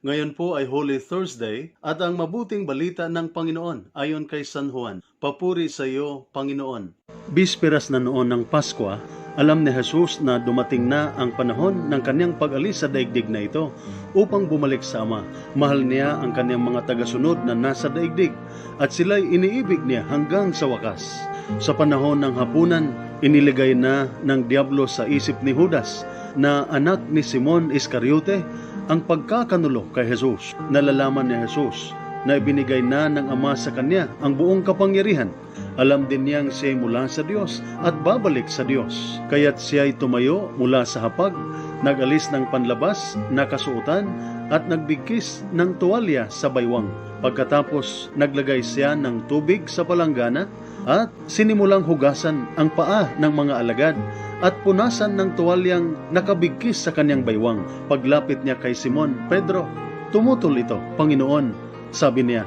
Ngayon po ay Holy Thursday at ang mabuting balita ng Panginoon ayon kay San Juan. Papuri sa iyo, Panginoon. Bisperas na noon ng Paskwa, alam ni Jesus na dumating na ang panahon ng kanyang pag-alis sa daigdig na ito upang bumalik sa Ama. Mahal niya ang kanyang mga tagasunod na nasa daigdig at sila'y iniibig niya hanggang sa wakas. Sa panahon ng hapunan, iniligay na ng Diablo sa isip ni Judas na anak ni Simon Iscariote ang pagkakanulo kay Jesus. Nalalaman ni Jesus na ibinigay na ng Ama sa kanya ang buong kapangyarihan. Alam din niyang siya'y mula sa Diyos at babalik sa Diyos. Kaya't siya'y tumayo mula sa hapag, nag-alis ng panlabas na kasuotan at nagbigkis ng tuwalya sa baywang. Pagkatapos naglagay siya ng tubig sa palanggana at sinimulang hugasan ang paa ng mga alagad at punasan ng tuwalyang nakabigkis sa kanyang baywang. Paglapit niya kay Simon Pedro, "Tumutol ito, Panginoon," sabi niya.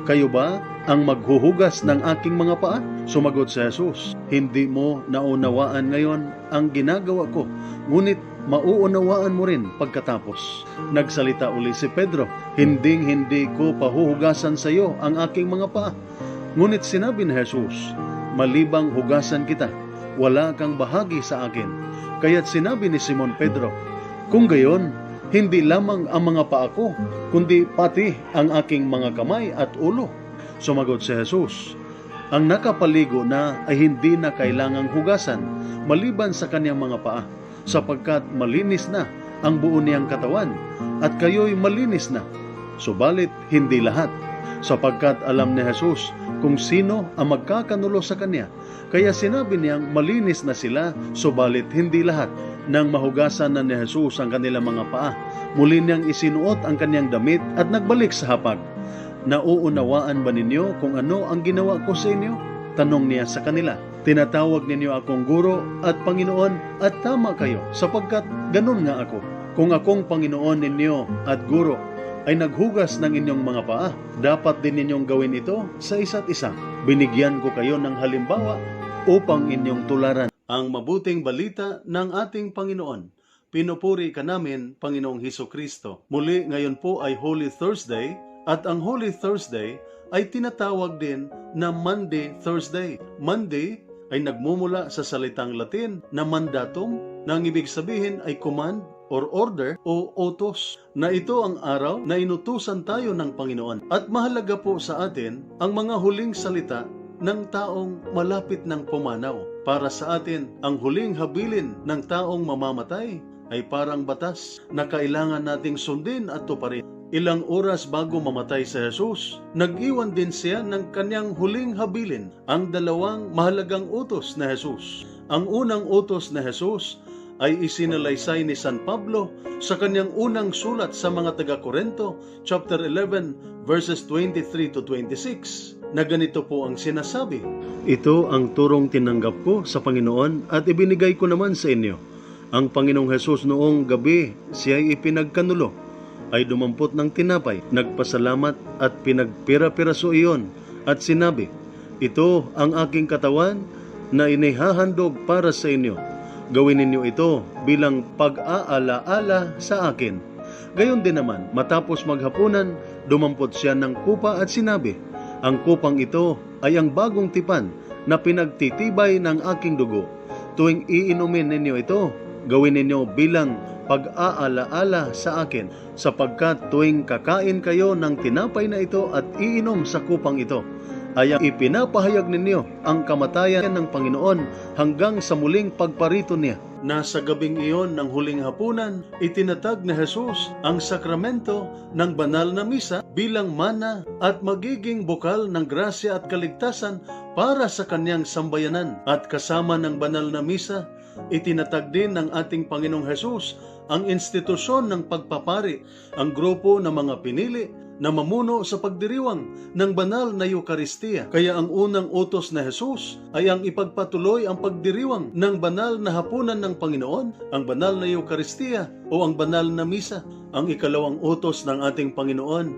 "Kayo ba ang maghuhugas ng aking mga paa?" Sumagot si Jesus, "Hindi mo naunawaan ngayon ang ginagawa ko, ngunit mauunawaan mo rin pagkatapos." Nagsalita uli si Pedro, "Hindi ko pahuhugasan sa iyo ang aking mga paa." Ngunit sinabi ni Jesus, "Malibang hugasan kita, wala kang bahagi sa akin." Kaya't sinabi ni Simon Pedro, "Kung gayon, hindi lamang ang mga paa ko, kundi pati ang aking mga kamay at ulo." Sumagot si Jesus, "Ang nakapaligo na ay hindi na kailangang hugasan, maliban sa kanyang mga paa, sapagkat malinis na ang buo niyang katawan, at kayo'y malinis na. Subalit hindi lahat, sapagkat alam ni Jesus kung sino ang magkakanulo sa kanya. Kaya sinabi niyang malinis na sila, subalit hindi lahat." Nang mahugasan na ni Jesus ang kanilang mga paa, muli niyang isinuot ang kanyang damit at nagbalik sa hapag. "Nauunawaan ba ninyo kung ano ang ginawa ko sa inyo?" tanong niya sa kanila. "Tinatawag ninyo akong guro at Panginoon, at tama kayo, sapagkat ganun nga ako. Kung akong Panginoon ninyo at guro ay naghugas ng inyong mga paa, dapat din ninyong gawin ito sa isa't isa. Binigyan ko kayo ng halimbawa upang inyong tularan ang mabuting balita ng ating Panginoon. Pinupuri ka namin, Panginoong Hesukristo. Muli ngayon po ay Holy Thursday, at ang Holy Thursday ay tinatawag din na Monday Thursday. Monday ay nagmumula sa salitang Latin na mandatum, na ang ibig sabihin ay command or order o utos, na ito ang araw na inutusan tayo ng Panginoon. At mahalaga po sa atin ang mga huling salita ng taong malapit ng pumanaw. Para sa atin, ang huling habilin ng taong mamamatay ay parang batas na kailangan nating sundin at tuparin. Ilang oras bago mamatay si Jesus, nag-iwan din siya ng kanyang huling habilin, ang dalawang mahalagang utos na Jesus. Ang unang utos na Jesus ay isinalaysay ni San Pablo sa kanyang unang sulat sa mga taga-Korinto, chapter 11, verses 23 to 26, na ganito po ang sinasabi, "Ito ang turong tinanggap ko sa Panginoon at ibinigay ko naman sa inyo. Ang Panginoong Jesus noong gabi siya'y ipinagkanulo, ay dumampot ng tinapay, nagpasalamat at pinagpira-piraso iyon at sinabi, 'Ito ang aking katawan na inihahandog para sa inyo. Gawin ninyo ito bilang pag-aalaala sa akin.' Gayon din naman, matapos maghapunan, dumampot siya ng kupa at sinabi, 'Ang kupang ito ay ang bagong tipan na pinagtitibay ng aking dugo. Tuwing iinumin ninyo ito, gawin ninyo bilang pag-aalaala sa akin, sapagkat tuwing kakain kayo ng tinapay na ito at iinom sa kupang ito, ay ipinapahayag ninyo ang kamatayan ng Panginoon hanggang sa muling pagparito niya." Nasa gabing iyon ng huling hapunan, itinatag ni Jesus ang sakramento ng banal na misa bilang mana at magiging bukal ng grasya at kaligtasan para sa kanyang sambayanan. At kasama ng banal na misa, itinatag din ng ating Panginoong Jesus ang institusyon ng pagpapari, ang grupo ng mga pinili na mamuno sa pagdiriwang ng banal na Eucharistia. Kaya ang unang utos na Jesus ay ang ipagpatuloy ang pagdiriwang ng banal na hapunan ng Panginoon, ang banal na Eucharistia o ang banal na misa. Ang ikalawang utos ng ating Panginoon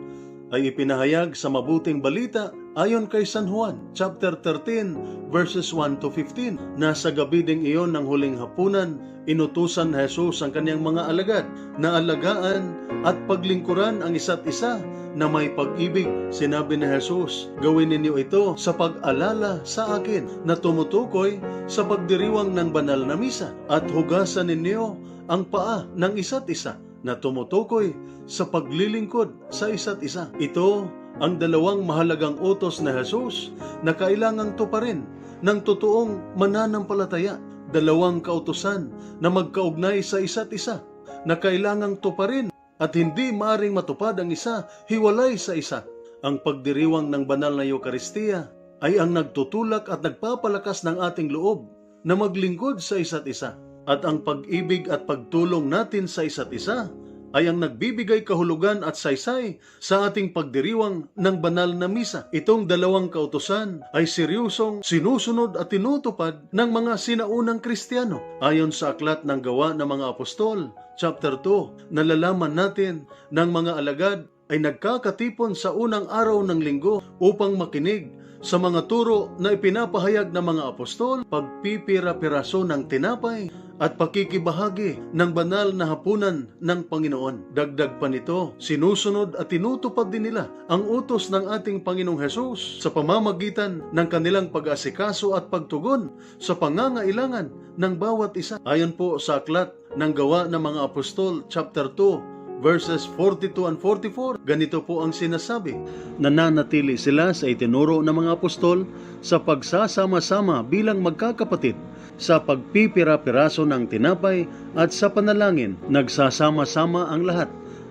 ay ipinahayag sa mabuting balita ayon kay San Juan, chapter 13, verses 1 to 15. Nasa gabi ding iyon ng huling hapunan, inutusan ni Jesus ang kanyang mga alagad na alagaan at paglingkuran ang isa't isa na may pag-ibig. Sinabi ni Jesus, gawin ninyo ito sa pag-alala sa akin na tumutukoy sa pagdiriwang ng banal na misa, at hugasan ninyo ang paa ng isa't isa na tumutukoy sa paglilingkod sa isa't isa. Ito ang dalawang mahalagang utos na Jesus na kailangang tuparin ng totoong mananampalataya. Dalawang kautusan na magkaugnay sa isa't isa na kailangang tuparin at hindi maaring matupad ang isa hiwalay sa isa. Ang pagdiriwang ng banal na Eucharistia ay ang nagtutulak at nagpapalakas ng ating loob na maglingkod sa isa't isa. At ang pag-ibig at pagtulong natin sa isa't isa ay ang nagbibigay kahulugan at saysay sa ating pagdiriwang ng banal na misa. Itong dalawang kautusan ay seryosong sinusunod at tinutupad ng mga sinaunang Kristiyano. Ayon sa aklat ng Gawa ng mga Apostol, chapter 2, nalalaman natin ng mga alagad ay nagkakatipon sa unang araw ng linggo upang makinig sa mga turo na ipinapahayag ng mga apostol, pagpipira-piraso ng tinapay at pakikibahagi ng banal na hapunan ng Panginoon. Dagdag pa nito, sinusunod at tinutupad din nila ang utos ng ating Panginoong Hesus sa pamamagitan ng kanilang pag-asikaso at pagtugon sa pangangailangan ng bawat isa. Ayon po sa aklat ng Gawa ng mga Apostol, chapter 2, verses 42 and 44, ganito po ang sinasabi. Nananatili sila sa itinuro ng mga apostol sa pagsasama-sama bilang magkakapatid, sa pagpipira-piraso ng tinapay at sa panalangin. Nagsasama-sama ang lahat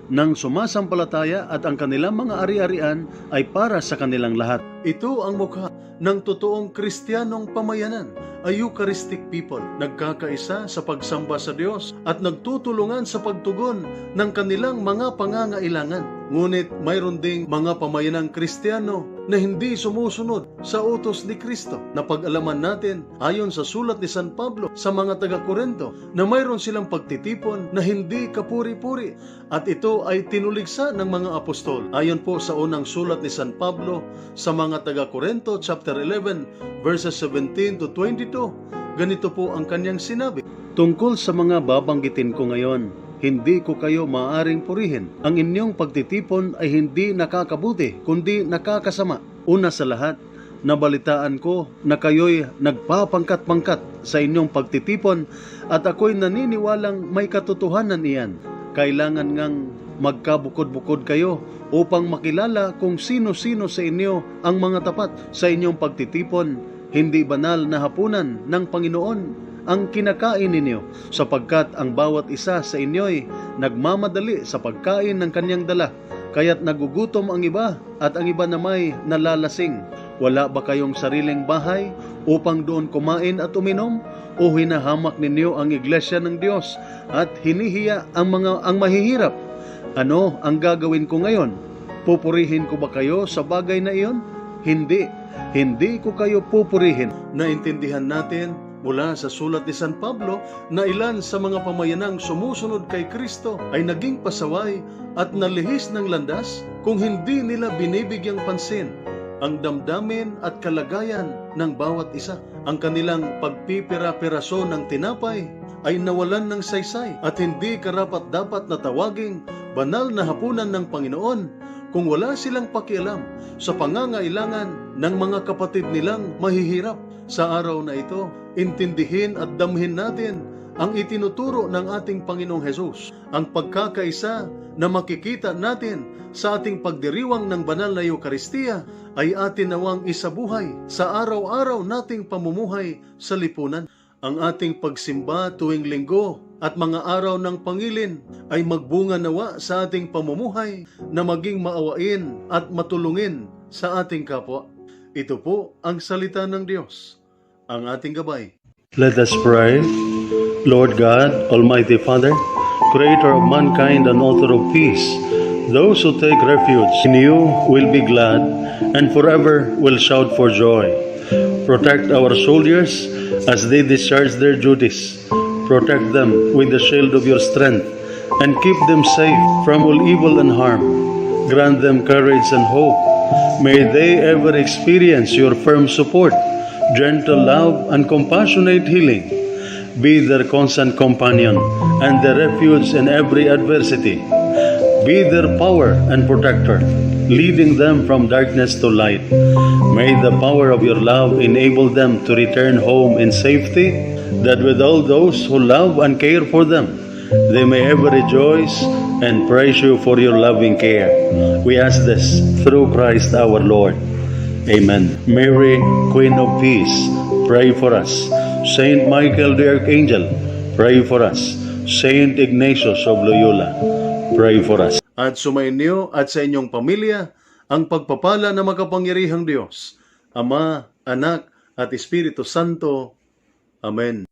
ng sumasampalataya at ang kanilang mga ari-arian ay para sa kanilang lahat. Ito ang mukha ng totoong Kristiyanong pamayanan, a Eucharistic people. Nagkakaisa sa pagsamba sa Diyos at nagtutulungan sa pagtugon ng kanilang mga pangangailangan. Ngunit mayroon ding mga pamayanang Kristiyano na hindi sumusunod sa utos ni Kristo. Napag-alaman natin ayon sa sulat ni San Pablo sa mga taga-Korinto na mayroon silang pagtitipon na hindi kapuri-puri, at ito ay tinuligsa ng mga apostol. Ayon po sa unang sulat ni San Pablo sa mga taga-Korinto, chapter 11, verses 17 to 22, ganito po ang kanyang sinabi. Tungkol sa mga babanggitin ko ngayon, hindi ko kayo maaaring purihin. Ang inyong pagtitipon ay hindi nakakabuti, kundi nakakasama. Una sa lahat, nabalitaan ko na kayo'y nagpapangkat-pangkat sa inyong pagtitipon at ako'y naniniwalang may katotohanan iyan. Kailangan ngang magkabukod-bukod kayo upang makilala kung sino-sino sa inyo ang mga tapat sa inyong pagtitipon. Hindi banal na hapunan ng Panginoon ang kinakain ninyo, sapagkat ang bawat isa sa inyo'y nagmamadali sa pagkain ng kanyang dala, kaya't nagugutom ang iba at ang iba na may nalalasing. Wala ba kayong sariling bahay upang doon kumain at uminom? O hinahamak ninyo ang iglesia ng Diyos at hinihiya ang mahihirap? Ano ang gagawin ko ngayon? Pupurihin ko ba kayo sa bagay na iyon? Hindi ko kayo pupurihin. Naintindihan natin mula sa sulat ni San Pablo na ilan sa mga pamayanang sumusunod kay Kristo ay naging pasaway at nalihis ng landas kung hindi nila binibigyang pansin ang damdamin at kalagayan ng bawat isa. Ang kanilang pagpipira-piraso ng tinapay ay nawalan ng saysay at hindi karapat-dapat na tawaging banal na hapunan ng Panginoon kung wala silang pakialam sa pangangailangan ng mga kapatid nilang mahihirap. Sa araw na ito, intindihin at damhin natin ang itinuturo ng ating Panginoong Hesus, ang pagkakaisa na makikita natin sa ating pagdiriwang ng banal na Eucharistia ay atin nawang isabuhay sa araw-araw nating pamumuhay sa lipunan. Ang ating pagsimba tuwing linggo at mga araw ng pangilin ay magbunga nawa sa ating pamumuhay na maging maawain at matulungin sa ating kapwa. Ito po ang salita ng Diyos, ang ating gabay. Let us pray. Lord God, Almighty Father, Creator of mankind and author of peace, those who take refuge in you will be glad and forever will shout for joy. Protect our soldiers as they discharge their duties. Protect them with the shield of your strength and keep them safe from all evil and harm. Grant them courage and hope May they ever experience your firm support, gentle love, and compassionate healing. Be their constant companion and their refuge in every adversity. Be their power and protector, leading them from darkness to light. May the power of your love enable them to return home in safety, that with all those who love and care for them, they may ever rejoice and praise you for your loving care. We ask this through Christ our Lord. Amen. Mary, Queen of Peace, pray for us. Saint Michael the Archangel, pray for us. Saint Ignatius of Loyola, pray for us. At sumainyo at sa inyong pamilya ang pagpapala ng makapangyarihang Diyos, Ama, Anak, at Espiritu Santo. Amen.